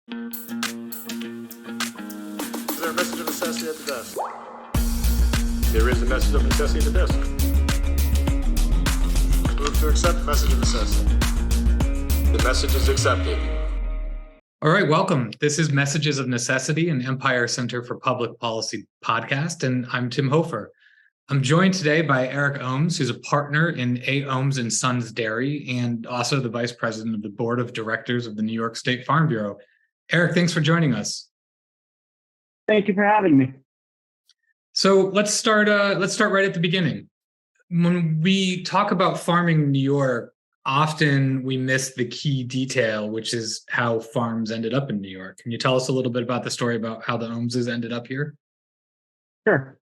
Is there a message of necessity at the desk? There is a message of necessity at the desk. Move to accept the message of necessity. The message is accepted. All right, welcome. This is Messages of Necessity, an Empire Center for Public Policy podcast, and I'm Tim Hofer. I'm joined today by Eric Ooms, who's a partner in A. Ooms Sons Dairy and also the vice president of the board of directors of the New York State Farm Bureau. Eric, thanks for joining us. Thank you for having me. So let's start right at the beginning. When we talk about farming in New York, often we miss the key detail, which is how farms ended up in New York. Can you tell us a little bit about the story about how the Oomeses ended up here? Sure.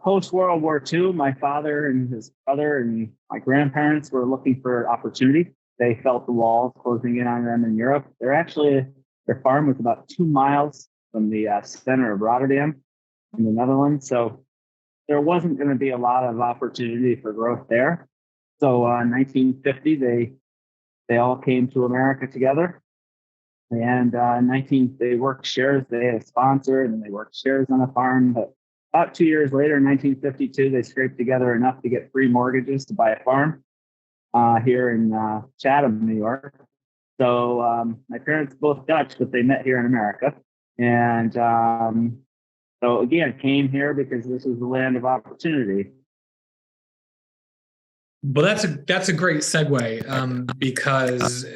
Post-World War II, my father and his brother and my grandparents were looking for opportunity. They felt the walls closing in on them in Europe. Their farm was about 2 miles from the center of Rotterdam in the Netherlands. So there wasn't going to be a lot of opportunity for growth there. So in 1950, they all came to America together. And they worked shares. They had a sponsor, and they worked shares on a farm. But about 2 years later, in 1952, they scraped together enough to get free mortgages to buy a farm here in Chatham, New York. So my parents both Dutch, but they met here in America. And so again, came here because this is the land of opportunity. Well, that's a great segue because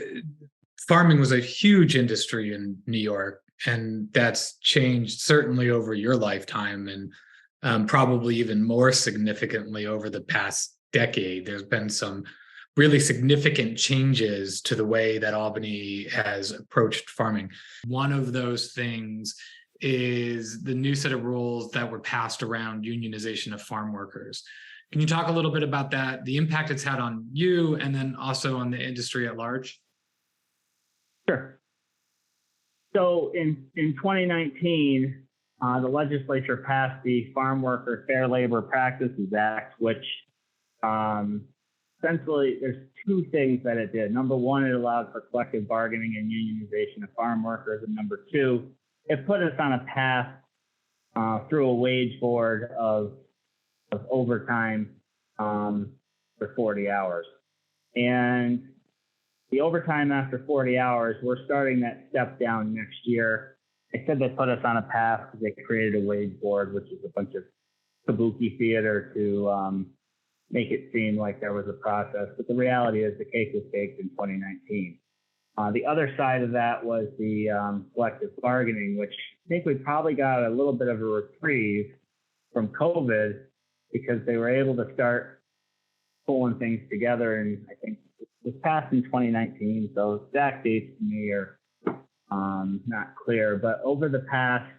farming was a huge industry in New York, and that's changed certainly over your lifetime, and probably even more significantly over the past decade. There's been some really significant changes to the way that Albany has approached farming. One of those things is the new set of rules that were passed around unionization of farm workers. Can you talk a little bit about that, the impact it's had on you, and then also on the industry at large? Sure. So in 2019, the legislature passed the Farm Worker Fair Labor Practices Act, which essentially there's two things that it did. Number one, it allowed for collective bargaining and unionization of farm workers. And number two, it put us on a path through a wage board of overtime for 40 hours. And the overtime after 40 hours, we're starting that step down next year. They said they put us on a path because they created a wage board, which is a bunch of kabuki theater to make it seem like there was a process. But the reality is the cake was baked in 2019. The other side of that was the collective bargaining, which I think we probably got a little bit of a reprieve from COVID because they were able to start pulling things together. And I think it was passed in 2019, so exact dates to me are not clear. But over the past,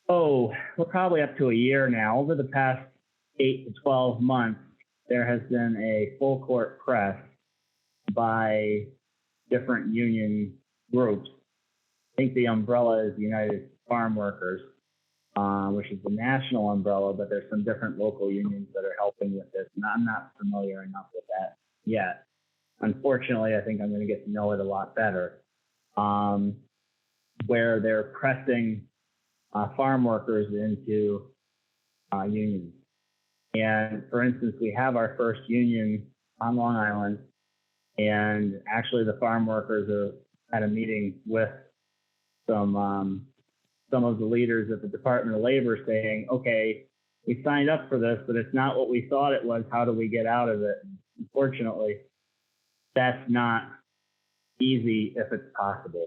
we're probably up to a year now. Over the past 8 to 12 months, there has been a full court press by different union groups. I think the umbrella is United Farm Workers, which is the national umbrella, but there's some different local unions that are helping with this. And I'm not familiar enough with that yet. Unfortunately, I think I'm going to get to know it a lot better, where they're pressing farm workers into unions. And for instance, we have our first union on Long Island, and actually the farm workers are at a meeting with some of the leaders at the Department of Labor saying, okay, we signed up for this, but it's not what we thought it was. How do we get out of it? Unfortunately, that's not easy if it's possible.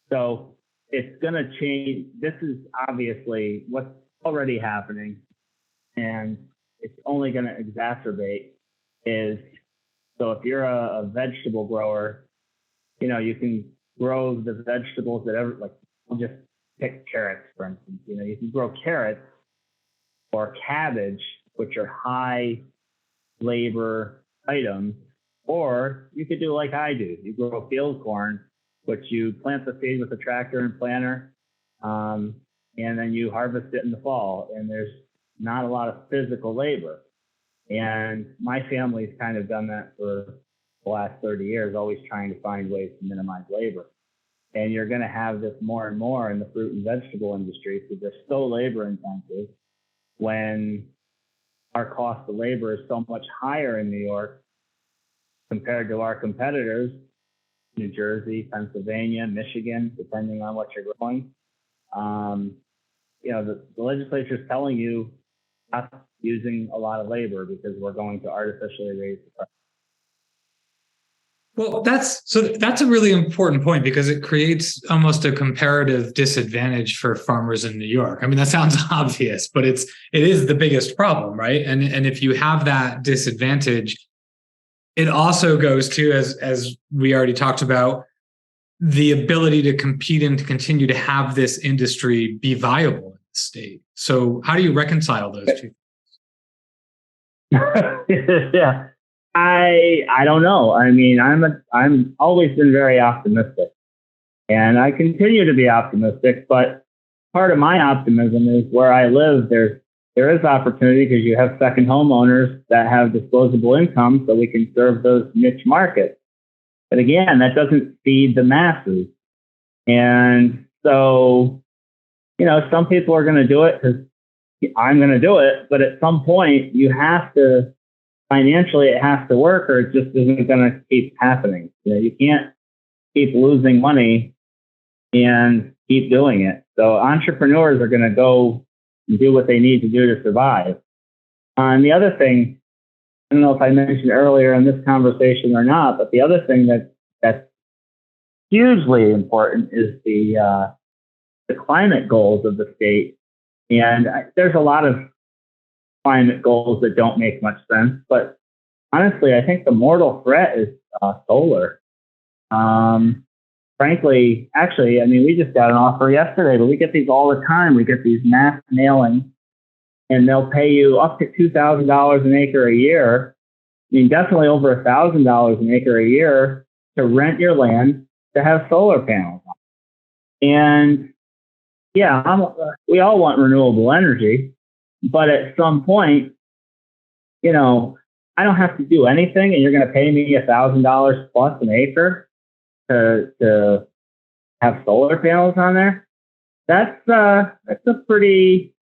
So it's going to change. This is obviously what's already happening, and it's only going to exacerbate is, so if you're a vegetable grower, you can grow the vegetables that I'll just pick carrots, for instance. You can grow carrots or cabbage, which are high labor items, or you could do like I do. You grow field corn, which you plant the seed with a tractor and planter, and then you harvest it in the fall. And there's not a lot of physical labor. And my family's kind of done that for the last 30 years, always trying to find ways to minimize labor. And you're going to have this more and more in the fruit and vegetable industry because they're so labor intensive when our cost of labor is so much higher in New York compared to our competitors, New Jersey, Pennsylvania, Michigan, depending on what you're growing. The legislature is telling you not using a lot of labor because we're going to artificially raise the price. Well, that's a really important point because it creates almost a comparative disadvantage for farmers in New York. I mean, that sounds obvious, but it is the biggest problem, right? And if you have that disadvantage, it also goes to, as we already talked about, the ability to compete and to continue to have this industry be viable in the state. So how do you reconcile those two? Yeah. I don't know. I mean, I'm always been very optimistic, and I continue to be optimistic. But part of my optimism is where I live. There is opportunity because you have second homeowners that have disposable income, so we can serve those niche markets. But again, that doesn't feed the masses, and so some people are going to do it because I'm going to do it. But at some point, you have to. Financially, it has to work, or it just isn't going to keep happening. You can't keep losing money and keep doing it. So entrepreneurs are going to go and do what they need to do to survive. And the other thing, I don't know if I mentioned earlier in this conversation or not, but the other thing that's hugely important is the climate goals of the state. And there's a lot of climate goals that don't make much sense. But honestly, I think the mortal threat is solar. Frankly, actually, I mean, we just got an offer yesterday, but we get these all the time. We get these mass mailings, and they'll pay you up to $2,000 an acre a year. I mean, definitely over $1,000 an acre a year to rent your land to have solar panels on. And yeah, we all want renewable energy. But at some point, I don't have to do anything, and you're going to pay me $1,000 plus an acre to have solar panels on there. That's a pretty,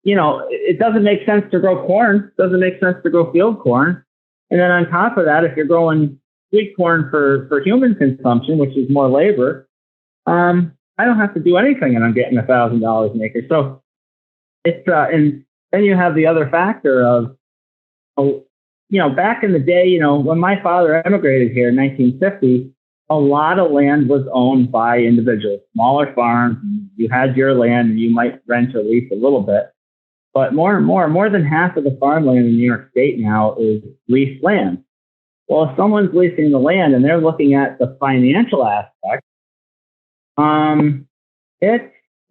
it doesn't make sense to grow corn. It doesn't make sense to grow field corn. And then on top of that, if you're growing sweet corn for human consumption, which is more labor, I don't have to do anything, and I'm getting $1,000 an acre. So it's and then you have the other factor of, back in the day, when my father emigrated here in 1950, a lot of land was owned by individuals, smaller farms. You had your land and you might rent or lease a little bit. But more than half of the farmland in New York State now is leased land. Well, if someone's leasing the land and they're looking at the financial aspect,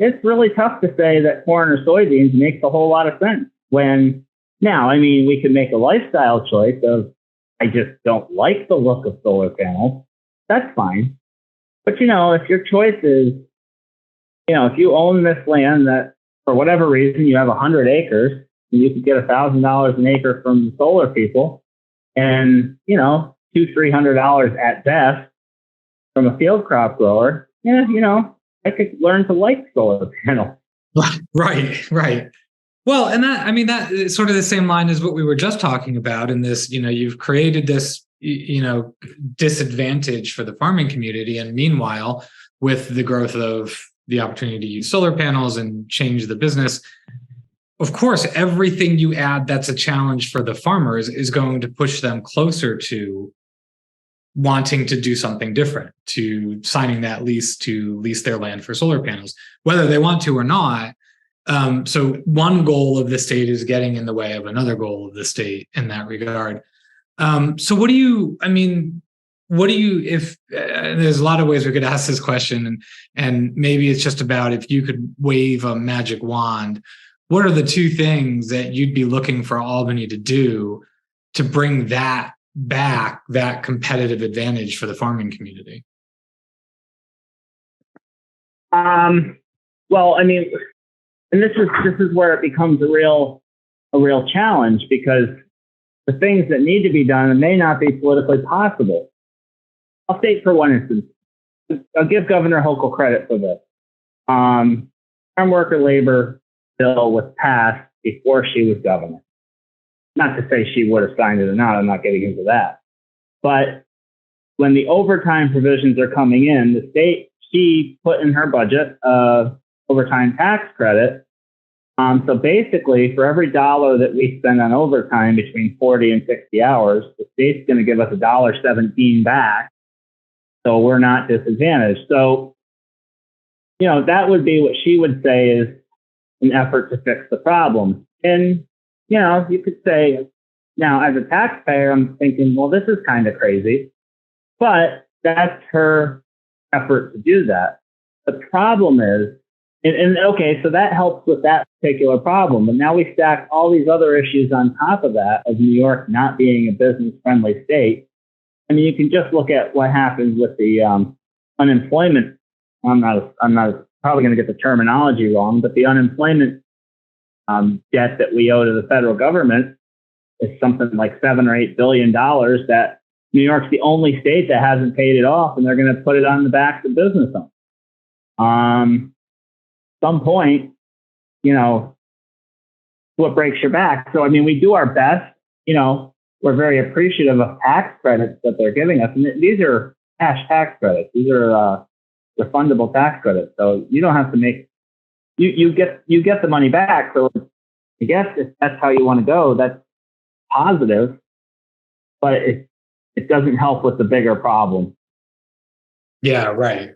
it's really tough to say that corn or soybeans makes a whole lot of sense. When now, I mean, we could make a lifestyle choice of, I just don't like the look of solar panels. That's fine. But, if your choice is, if you own this land that for whatever reason you have 100 acres and you could get $1,000 an acre from the solar people and, $200-300 at best from a field crop grower, I could learn to like solar panels. Right. Well, and that is sort of the same line as what we were just talking about in this, you've created this, disadvantage for the farming community. And meanwhile, with the growth of the opportunity to use solar panels and change the business, of course, everything you add that's a challenge for the farmers is going to push them closer to wanting to do something different, to signing that lease to lease their land for solar panels, whether they want to or not. So one goal of the state is getting in the way of another goal of the state in that regard. So if there's a lot of ways we could ask this question, and maybe it's just about if you could wave a magic wand, what are the two things that you'd be looking for Albany to do to bring that back, that competitive advantage for the farming community? Well, I mean, and this is where it becomes a real challenge, because the things that need to be done may not be politically possible. I'll state for one instance. I'll give Governor Hochul credit for this. Farm worker labor bill was passed before she was governor. Not to say she would have signed it or not. I'm not getting into that. But when the overtime provisions are coming in, the state, she put in her budget overtime tax credit. So basically, for every dollar that we spend on overtime between 40 and 60 hours, the state's going to give us $1.17 back. So we're not disadvantaged. So, that would be what she would say is an effort to fix the problem. And, you could say, now as a taxpayer, I'm thinking, well, this is kind of crazy. But that's her effort to do that. The problem is, and okay, so that helps with that particular problem. But now we stack all these other issues on top of that of New York not being a business-friendly state. I mean, you can just look at what happens with the unemployment. I'm not probably going to get the terminology wrong, but the unemployment debt that we owe to the federal government is something like $7 or $8 billion that New York's the only state that hasn't paid it off, and they're going to put it on the backs of business owners. Some point, what breaks your back. So, I mean, we do our best. We're very appreciative of tax credits that they're giving us. And these are cash tax credits. These are refundable tax credits. So you don't have to make, you get the money back. So I guess if that's how you want to go, that's positive, but it doesn't help with the bigger problem. Yeah, right.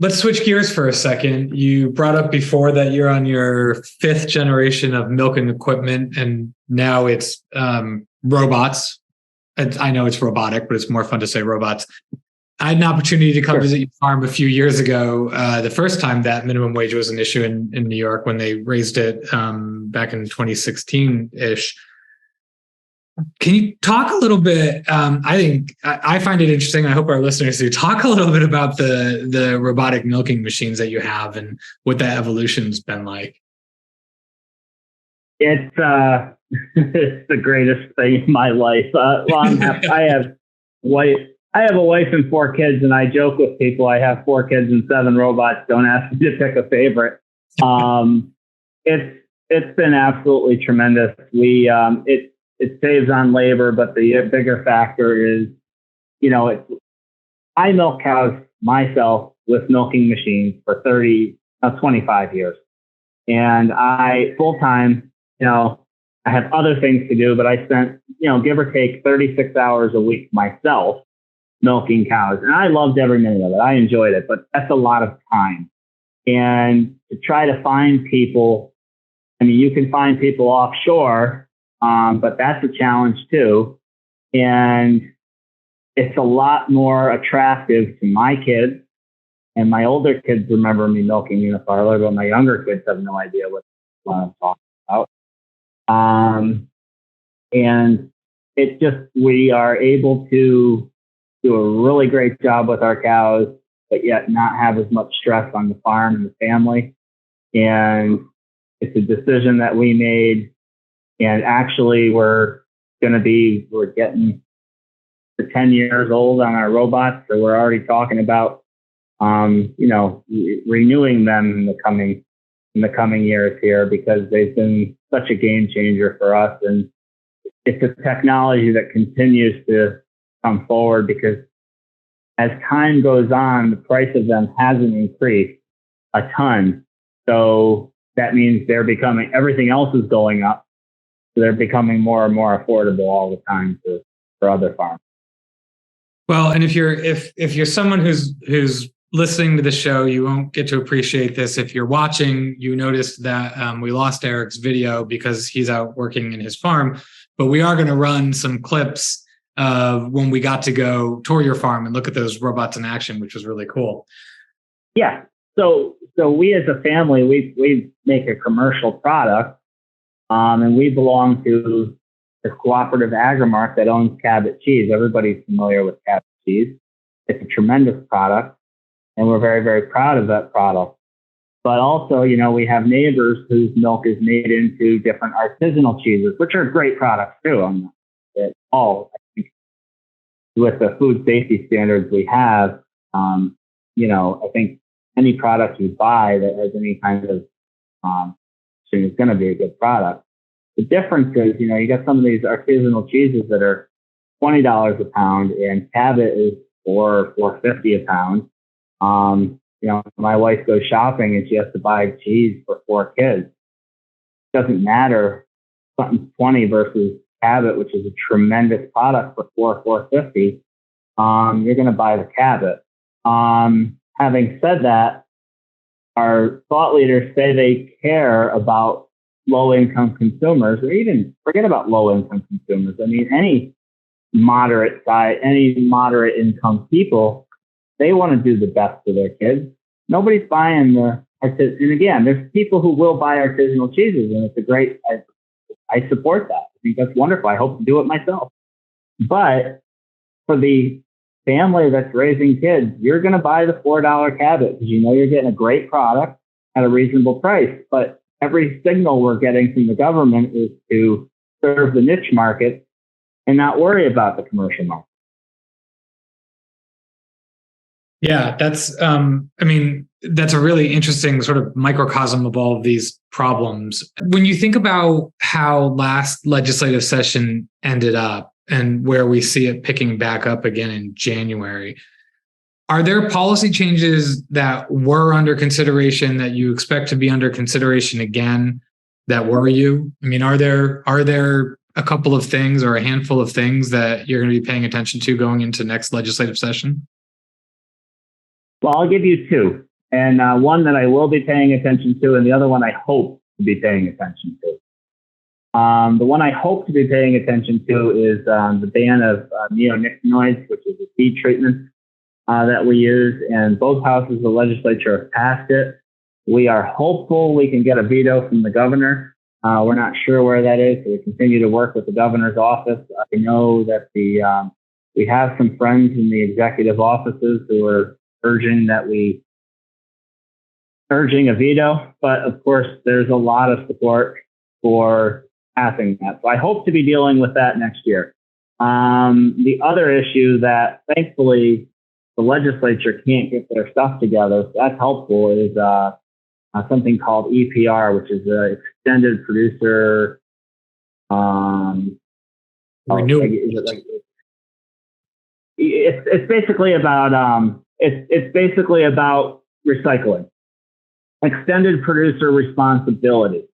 Let's switch gears for a second. You brought up before that you're on your 5th generation of milking equipment, and now it's robots. I know it's robotic, but it's more fun to say robots. I had an opportunity to come visit your farm a few years ago, the first time that minimum wage was an issue in New York when they raised it back in 2016-ish. Can you talk a little bit? I find it interesting. I hope our listeners do. Talk a little bit about the robotic milking machines that you have and what that evolution's been like. It's it's the greatest thing in my life. I have a wife and 4 kids, and I joke with people I have 4 kids and 7 robots. Don't ask me to pick a favorite. It's been absolutely tremendous. It saves on labor, but the bigger factor is, I milk cows myself with milking machines for 25 years. And I full-time, I have other things to do, but I spent, give or take 36 hours a week myself milking cows. And I loved every minute of it. I enjoyed it, but that's a lot of time. And to try to find people, I mean, you can find people offshore, but that's a challenge too. And it's a lot more attractive to my kids. And my older kids remember me milking in a parlor, but my younger kids have no idea what I'm talking about. And it's just, we are able to do a really great job with our cows, but yet not have as much stress on the farm and the family. And it's a decision that we made. And actually, we're getting to 10 years old on our robots. So we're already talking about, renewing them in the coming years here, because they've been such a game changer for us. And it's a technology that continues to come forward, because as time goes on, the price of them hasn't increased a ton. So that means everything else is going up. So they're becoming more and more affordable all the time for other farms. Well, and if you're someone who's listening to the show, you won't get to appreciate this. If you're watching, you noticed that we lost Eric's video because he's out working in his farm, but we are going to run some clips of when we got to go tour your farm and look at those robots in action, which was really cool. Yeah. So we as a family, we make a commercial product, and we belong to the cooperative Agrimark that owns Cabot Cheese. Everybody's familiar with Cabot Cheese. It's a tremendous product, and we're very, very proud of that product. But also, we have neighbors whose milk is made into different artisanal cheeses, which are great products too. I think with the food safety standards we have, I think any product you buy that has any kind of is going to be a good product. The difference is, you got some of these artisanal cheeses that are $20 a pound, and Cabot is $4.50 a pound. My wife goes shopping and she has to buy cheese for 4 kids. It doesn't matter something's 20 versus Cabot, which is a tremendous product for $4.50. You're going to buy the Cabot. Having said that, our thought leaders say they care about low-income consumers, or even forget about low-income consumers. I mean, any moderate income people, they want to do the best for their kids. Nobody's buying and again, there's people who will buy artisanal cheeses, and it's a great, I support that. I think that's wonderful. I hope to do it myself. But for the family that's raising kids, you're going to buy the $4 Cabot because you're getting a great product at a reasonable price. But every signal we're getting from the government is to serve the niche market and not worry about the commercial market. Yeah, that's that's a really interesting sort of microcosm of all of these problems. When you think about how last legislative session ended up and where we see it picking back up again in January, are there policy changes that were under consideration that you expect to be under consideration again that worry you? I mean, are there a couple of things or a handful of things that you're going to be paying attention to going into next legislative session? Well, I'll give you 2. And one that I will be paying attention to, and the other one I hope to be paying attention to. The one I hope to be paying attention to is the ban of neonicotinoids, which is a seed treatment that we use. And both houses of the legislature have passed it. We are hopeful we can get a veto from the governor. We're not sure where that is, so we continue to work with the governor's office. I know that we have some friends in the executive offices who are urging a veto, but of course there's a lot of support for passing that. So I hope to be dealing with that next year. The other issue that thankfully the legislature can't get their stuff together, so that's helpful, is something called EPR, which is an extended producer it's basically about it's basically about recycling, extended producer responsibility.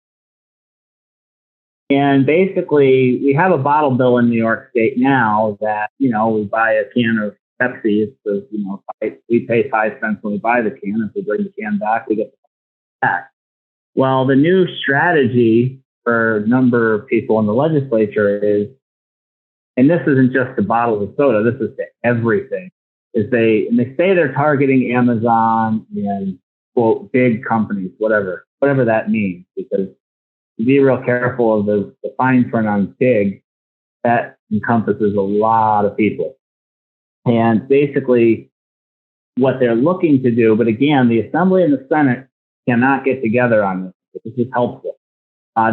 And basically, we have a bottle bill in New York State now that, we buy a can of Pepsi. We pay 5 cents when we buy the can. If we bring the can back, we get the back. Well, the new strategy for a number of people in the legislature is, and this isn't just to bottles of soda, this is to everything, is they say they're targeting Amazon and, quote, big companies, whatever that means, because be real careful of the fine print on big. That encompasses a lot of people. And basically what they're looking to do, but again, the Assembly and the Senate cannot get together on this. This is helpful.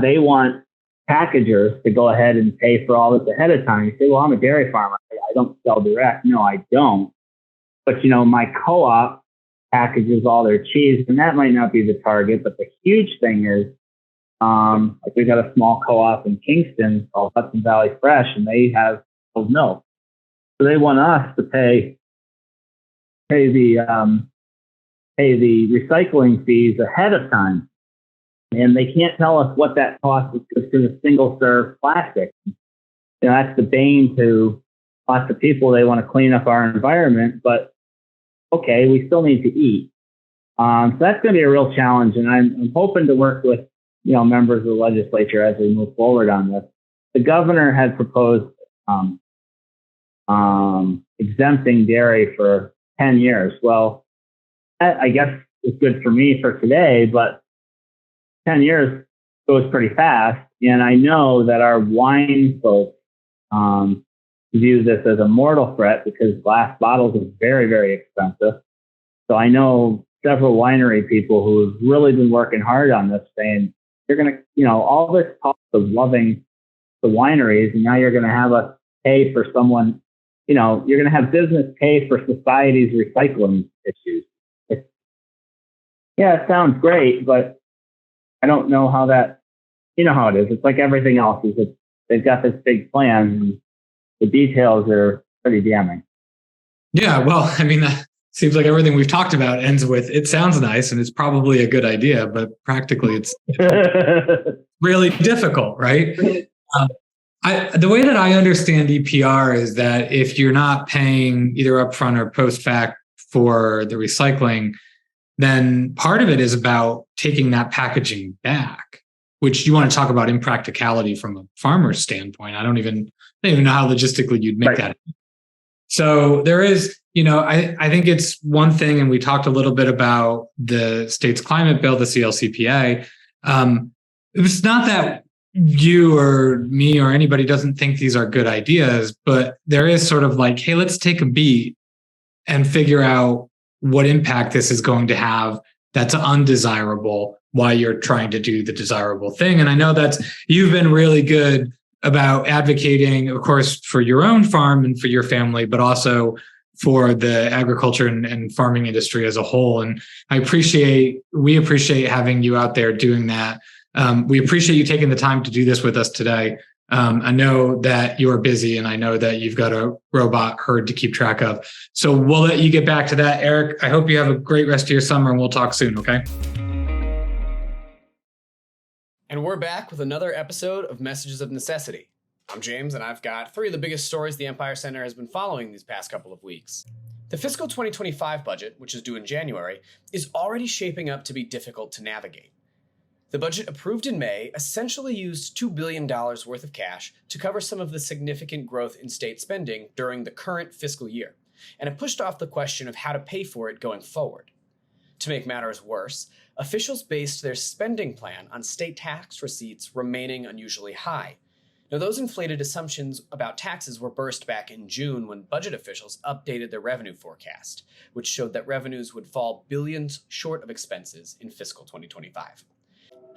They want packagers to go ahead and pay for all this ahead of time. You say, well, I'm a dairy farmer. I don't sell direct. No, I don't. But, my co-op packages all their cheese, and that might not be the target. But the huge thing is, we've got a small co-op in Kingston called Hudson Valley Fresh, and they have sold milk. So they want us to pay the recycling fees ahead of time. And they can't tell us what that cost is to the single-serve plastic. That's the bane to lots of people. They want to clean up our environment, but okay, we still need to eat. So that's going to be a real challenge, and I'm hoping to work with members of the legislature as we move forward on this. The governor had proposed exempting dairy for 10 years. Well, that, I guess, is good for me for today, but 10 years goes pretty fast. And I know that our wine folks view this as a mortal threat because glass bottles are very, very expensive. So I know several winery people who have really been working hard on this, saying, you're going to, all this cost of loving the wineries, and now you're going to have us pay for someone you're going to have business pay for society's recycling issues. It's, yeah, it sounds great, but I don't know how that, how it is. It's like everything else is that they've got this big plan and the details are pretty damning. Yeah, well, I mean, that seems like everything we've talked about ends with, it sounds nice and it's probably a good idea, but practically it's really difficult, right? The way that I understand EPR is that if you're not paying either upfront or post fact for the recycling, then part of it is about taking that packaging back, which you want to talk about impracticality from a farmer's standpoint. I don't even know how logistically you'd make that. So there is, I think it's one thing, and we talked a little bit about the state's climate bill, the CLCPA. It's not that you or me or anybody doesn't think these are good ideas, but there is sort of like, hey, let's take a beat and figure out what impact this is going to have that's undesirable while you're trying to do the desirable thing. And I know you've been really good about advocating, of course, for your own farm and for your family, but also for the agriculture and farming industry as a whole. And we appreciate having you out there doing that. We appreciate you taking the time to do this with us today. I know that you're busy and I know that you've got a robot herd to keep track of. So we'll let you get back to that. Eric, I hope you have a great rest of your summer and we'll talk soon, okay? And we're back with another episode of Messages of Necessity. I'm James, and I've got 3 of the biggest stories the Empire Center has been following these past couple of weeks. The fiscal 2025 budget, which is due in January, is already shaping up to be difficult to navigate. The budget approved in May essentially used $2 billion worth of cash to cover some of the significant growth in state spending during the current fiscal year, and it pushed off the question of how to pay for it going forward. To make matters worse, officials based their spending plan on state tax receipts remaining unusually high. Now, those inflated assumptions about taxes were burst back in June when budget officials updated their revenue forecast, which showed that revenues would fall billions short of expenses in fiscal 2025.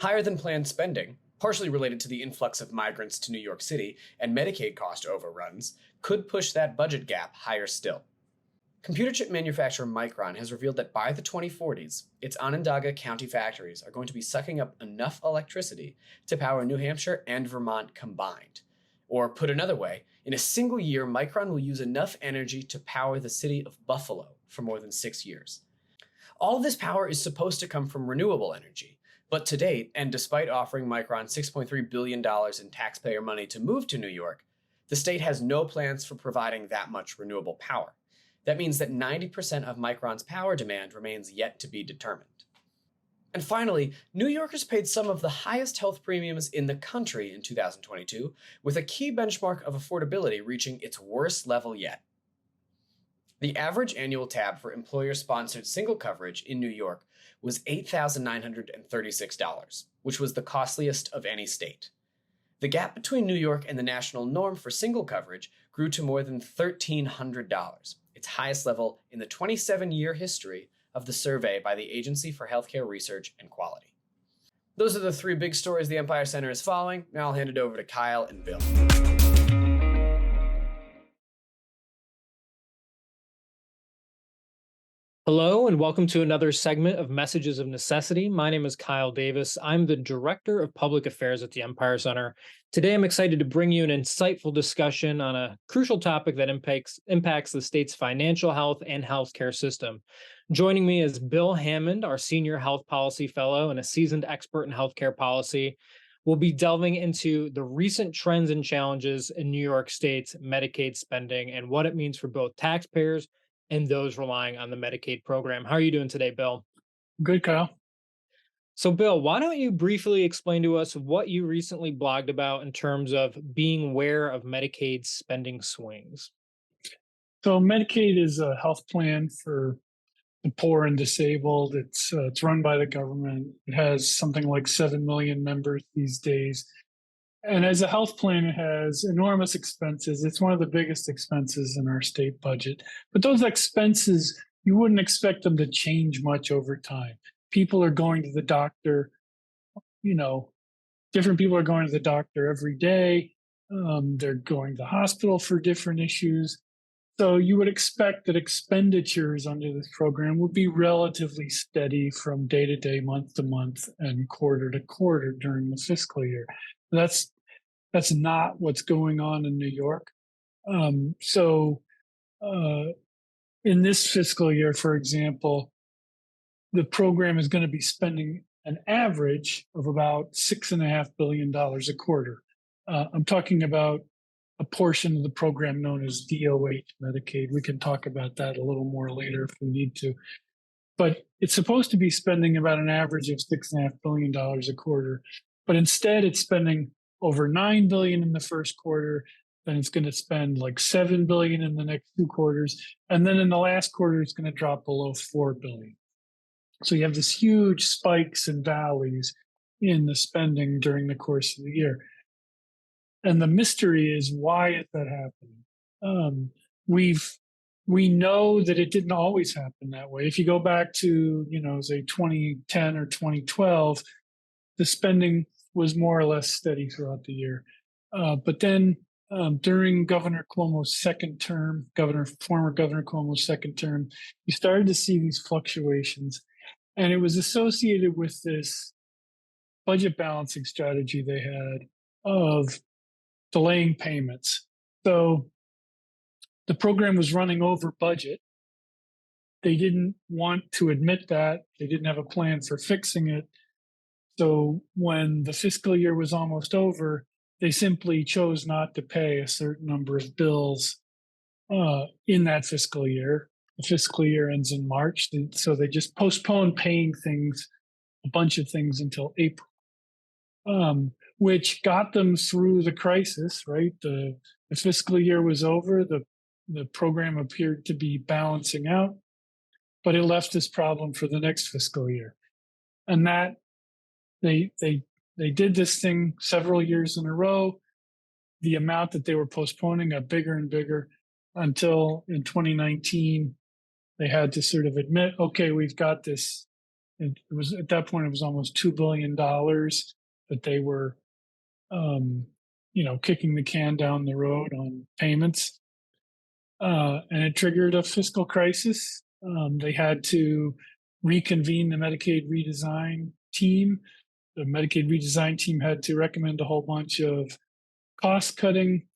Higher than planned spending, partially related to the influx of migrants to New York City and Medicaid cost overruns, could push that budget gap higher still. Computer chip manufacturer Micron has revealed that by the 2040s, its Onondaga County factories are going to be sucking up enough electricity to power New Hampshire and Vermont combined. Or put another way, in a single year, Micron will use enough energy to power the city of Buffalo for more than 6 years. All of this power is supposed to come from renewable energy, but to date, and despite offering Micron $6.3 billion in taxpayer money to move to New York, the state has no plans for providing that much renewable power. That means that 90% of Micron's power demand remains yet to be determined. And finally, New Yorkers paid some of the highest health premiums in the country in 2022, with a key benchmark of affordability reaching its worst level yet. The average annual tab for employer-sponsored single coverage in New York was $8,936, which was the costliest of any state. The gap between New York and the national norm for single coverage grew to more than $1,300, its highest level in the 27-year history of the survey by the Agency for Healthcare Research and Quality. Those are the 3 big stories the Empire Center is following. Now I'll hand it over to Kyle and Bill. Hello, and welcome to another segment of Messages of Necessity. My name is Kyle Davis. I'm the Director of Public Affairs at the Empire Center. Today, I'm excited to bring you an insightful discussion on a crucial topic that impacts the state's financial health and healthcare system. Joining me is Bill Hammond, our Senior Health Policy Fellow and a seasoned expert in healthcare policy. We'll be delving into the recent trends and challenges in New York State's Medicaid spending and what it means for both taxpayers and those relying on the Medicaid program. How are you doing today, Bill? Good, Kyle. So, Bill, why don't you briefly explain to us what you recently blogged about in terms of being aware of Medicaid spending swings? So Medicaid is a health plan for the poor and disabled. It's run by the government. It has something like 7 million members these days. And as a health plan, it has enormous expenses. It's one of the biggest expenses in our state budget. But those expenses, you wouldn't expect them to change much over time. People are going to the doctor, different people are going to the doctor every day. They're going to the hospital for different issues. So you would expect that expenditures under this program would be relatively steady from day to day, month to month, and quarter to quarter during the fiscal year. That's not what's going on in New York. So in this fiscal year, for example, the program is going to be spending an average of about $6.5 billion a quarter. I'm talking about a portion of the program known as DOH Medicaid. We can talk about that a little more later if we need to. But it's supposed to be spending about an average of $6.5 billion a quarter. But instead, it's spending over $9 billion in the first quarter. Then it's going to spend like $7 billion in the next 2 quarters. And then in the last quarter, it's going to drop below $4 billion. So you have this huge spikes and valleys in the spending during the course of the year. And the mystery is, why is that happening? We know that it didn't always happen that way. If you go back to, say 2010 or 2012, the spending was more or less steady throughout the year. But then during Governor Cuomo's second term, former Governor Cuomo's second term, you started to see these fluctuations. And it was associated with this budget balancing strategy they had of delaying payments. So the program was running over budget. They didn't want to admit that. They didn't have a plan for fixing it. So when the fiscal year was almost over, they simply chose not to pay a certain number of bills in that fiscal year. The fiscal year ends in March. So they just postponed paying a bunch of things until April. Which got them through the crisis, right? The fiscal year was over. The program appeared to be balancing out, but it left this problem for the next fiscal year. And that they did this thing several years in a row. The amount that they were postponing got bigger and bigger until in 2019, they had to sort of admit, okay, we've got this. It was at that point, it was almost $2 billion that they were kicking the can down the road on payments. And it triggered a fiscal crisis. They had to reconvene the Medicaid redesign team. The Medicaid redesign team had to recommend a whole bunch of cost cutting.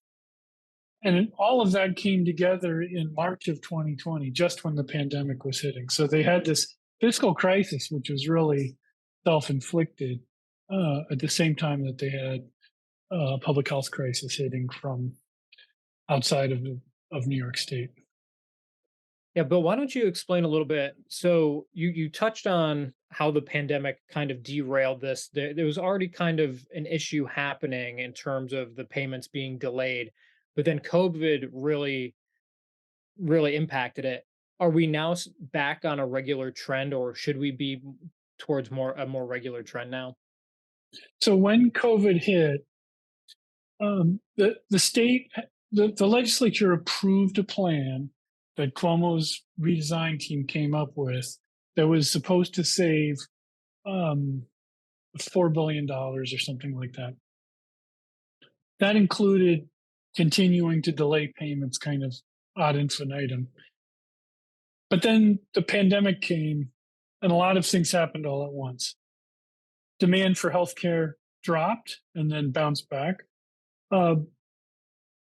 And all of that came together in March of 2020, just when the pandemic was hitting. So they had this fiscal crisis, which was really self-inflicted, at the same time that they had a public health crisis hitting from outside of New York State. Yeah, Bill, why don't you explain a little bit? So you touched on how the pandemic kind of derailed this. There was already kind of an issue happening in terms of the payments being delayed, but then COVID really, really impacted it. Are we now back on a regular trend, or should we be towards a more regular trend now? So when COVID hit, the state, the legislature approved a plan that Cuomo's redesign team came up with that was supposed to save $4 billion or something like that. That included continuing to delay payments kind of ad infinitum. But then the pandemic came and a lot of things happened all at once. Demand for healthcare dropped and then bounced back.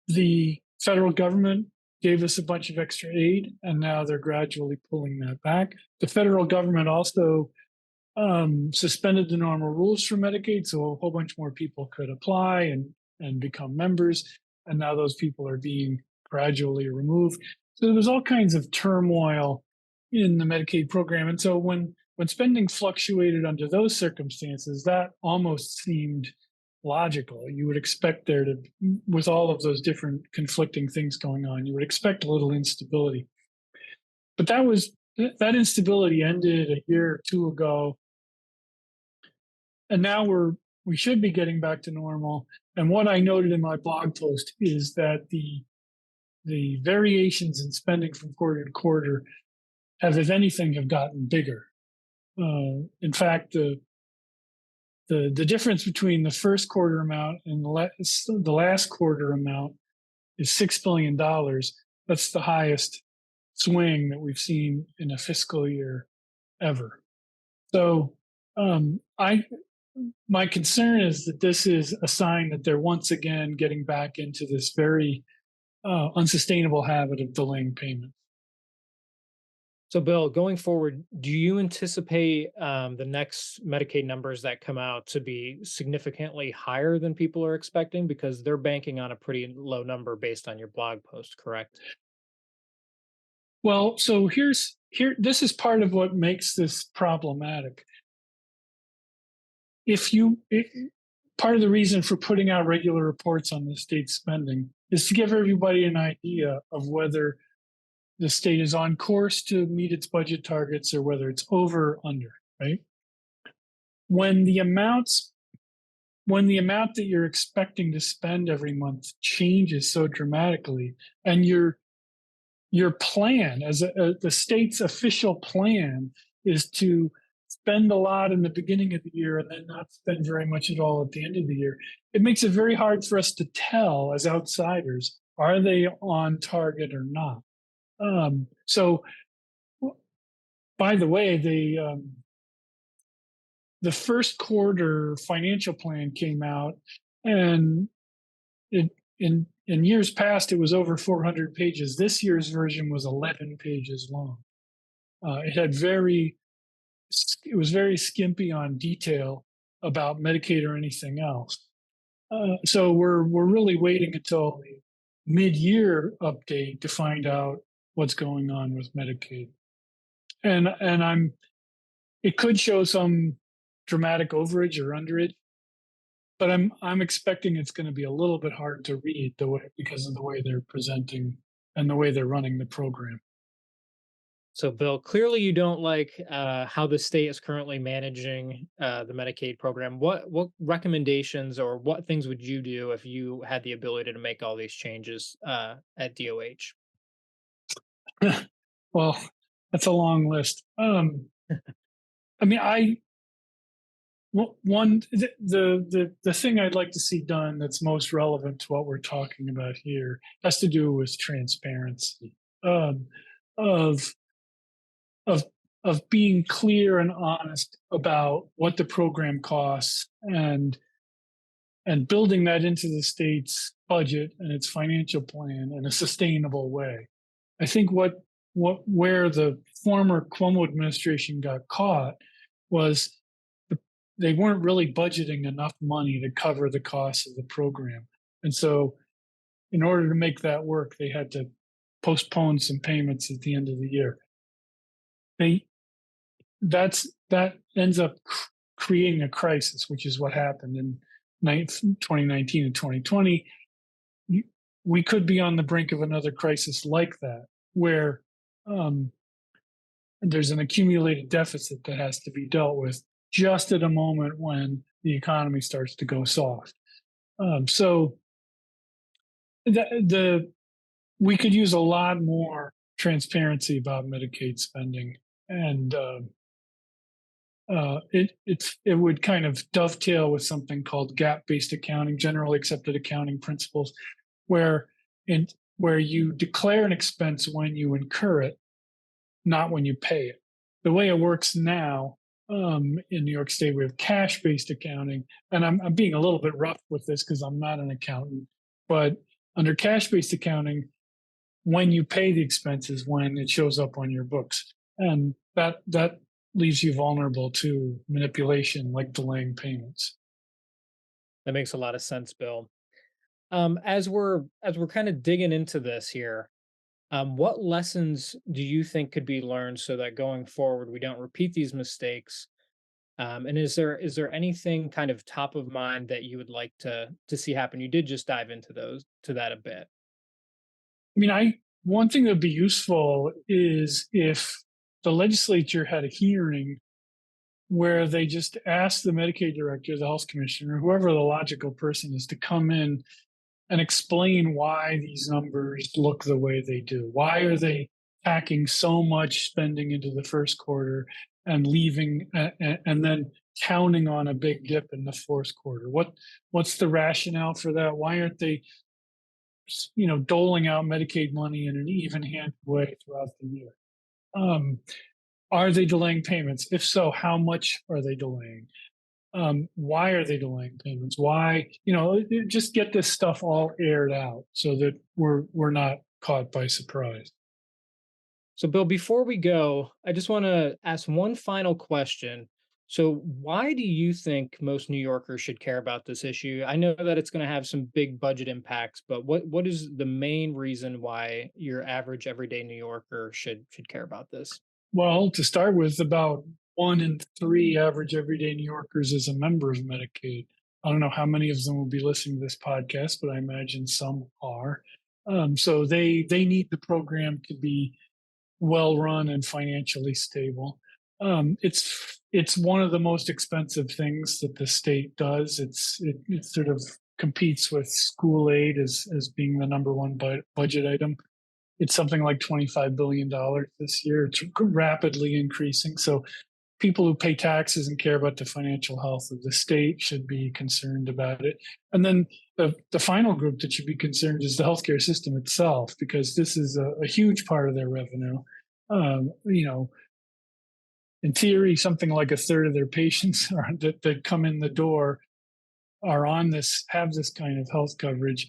The federal government gave us a bunch of extra aid, and now they're gradually pulling that back. The federal government also suspended the normal rules for Medicaid, so a whole bunch more people could apply and become members, and now those people are being gradually removed. So there was all kinds of turmoil in the Medicaid program, and so when spending fluctuated under those circumstances, that almost seemed logical. You would expect there to, with all of those different conflicting things going on, you would expect a little instability. But that instability ended a year or two ago. And now we should be getting back to normal. And what I noted in my blog post is that the variations in spending from quarter to quarter have, if anything, have gotten bigger. In fact, the difference between the first quarter amount and the last quarter amount is $6 billion. That's the highest swing that we've seen in a fiscal year ever. So my concern is that this is a sign that they're once again getting back into this very unsustainable habit of delaying payment. So, Bill, going forward, do you anticipate the next Medicaid numbers that come out to be significantly higher than people are expecting? Because they're banking on a pretty low number based on your blog post, correct? Well, so this is part of what makes this problematic. Part of the reason for putting out regular reports on the state spending is to give everybody an idea of whether the state is on course to meet its budget targets or whether it's over or under, right? When the amount that you're expecting to spend every month changes so dramatically, and your plan the state's official plan is to spend a lot in the beginning of the year and then not spend very much at all at the end of the year, it makes it very hard for us to tell as outsiders, are they on target or not? So, by the way, the first quarter financial plan came out, and in years past it was over 400 pages. This year's version was 11 pages long. It was very skimpy on detail about Medicaid or anything else. So we're really waiting until the mid-year update to find out what's going on with Medicaid. And it could show some dramatic overage or underage, but I'm expecting it's going to be a little bit hard to read because of the way they're presenting and the way they're running the program. So, Bill, clearly you don't like how the state is currently managing the Medicaid program. What recommendations or what things would you do if you had the ability to make all these changes at DOH? Well, that's a long list. I mean, the thing I'd like to see done that's most relevant to what we're talking about here has to do with transparency, of being clear and honest about what the program costs and building that into the state's budget and its financial plan in a sustainable way. I think where the former Cuomo administration got caught was they weren't really budgeting enough money to cover the costs of the program. And so in order to make that work, they had to postpone some payments at the end of the year. That ends up creating a crisis, which is what happened in 2019 and 2020. We could be on the brink of another crisis like that, where there's an accumulated deficit that has to be dealt with just at a moment when the economy starts to go soft. So we could use a lot more transparency about Medicaid spending, and it would kind of dovetail with something called gap-based accounting, generally accepted accounting principles, where you declare an expense when you incur it, not when you pay it. The way it works now in New York State, we have cash-based accounting, and I'm being a little bit rough with this because I'm not an accountant, but under cash-based accounting, when you pay the expenses, when it shows up on your books, and that leaves you vulnerable to manipulation, like delaying payments. That makes a lot of sense, Bill. As we're kind of digging into this here, what lessons do you think could be learned so that going forward we don't repeat these mistakes? And is there anything kind of top of mind that you would like to see happen? You did just dive into that a bit. I mean, one thing that would be useful is if the legislature had a hearing where they just asked the Medicaid director, the health commissioner, whoever the logical person is, to come in and explain why these numbers look the way they do. Why are they packing so much spending into the first quarter and leaving and then counting on a big dip in the fourth quarter? What's the rationale for that? Why aren't they doling out Medicaid money in an even-handed way throughout the year. Are they delaying payments? If so, how much are they delaying? Why are they delaying payments? Why, just get this stuff all aired out so that we're not caught by surprise. So, Bill, before we go, I just want to ask one final question. So, why do you think most New Yorkers should care about this issue? I know that it's going to have some big budget impacts, but what is the main reason why your average everyday New Yorker should care about this? Well, to start with, about 1 in 3 average everyday New Yorkers is a member of Medicaid. I don't know how many of them will be listening to this podcast, but I imagine some are. So they need the program to be well run and financially stable. It's one of the most expensive things that the state does. It sort of competes with school aid as being the number one budget item. It's something like $25 billion this year. It's rapidly increasing. So people who pay taxes and care about the financial health of the state should be concerned about it. And then the final group that should be concerned is the healthcare system itself, because this is a huge part of their revenue. In theory, something like a third of their patients that come in the door have this kind of health coverage,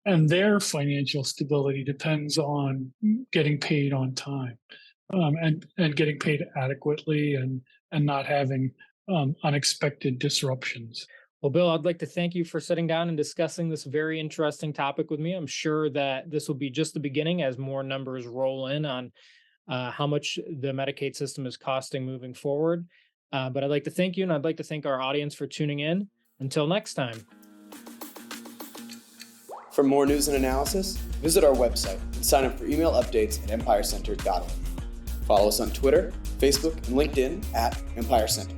and their financial stability depends on getting paid on time, and getting paid adequately, and not having unexpected disruptions. Well, Bill, I'd like to thank you for sitting down and discussing this very interesting topic with me. I'm sure that this will be just the beginning as more numbers roll in on how much the Medicaid system is costing moving forward. But I'd like to thank you, and I'd like to thank our audience for tuning in. Until next time. For more news and analysis, visit our website and sign up for email updates at empirecenter.org. Follow us on Twitter, Facebook, and LinkedIn at Empire Center.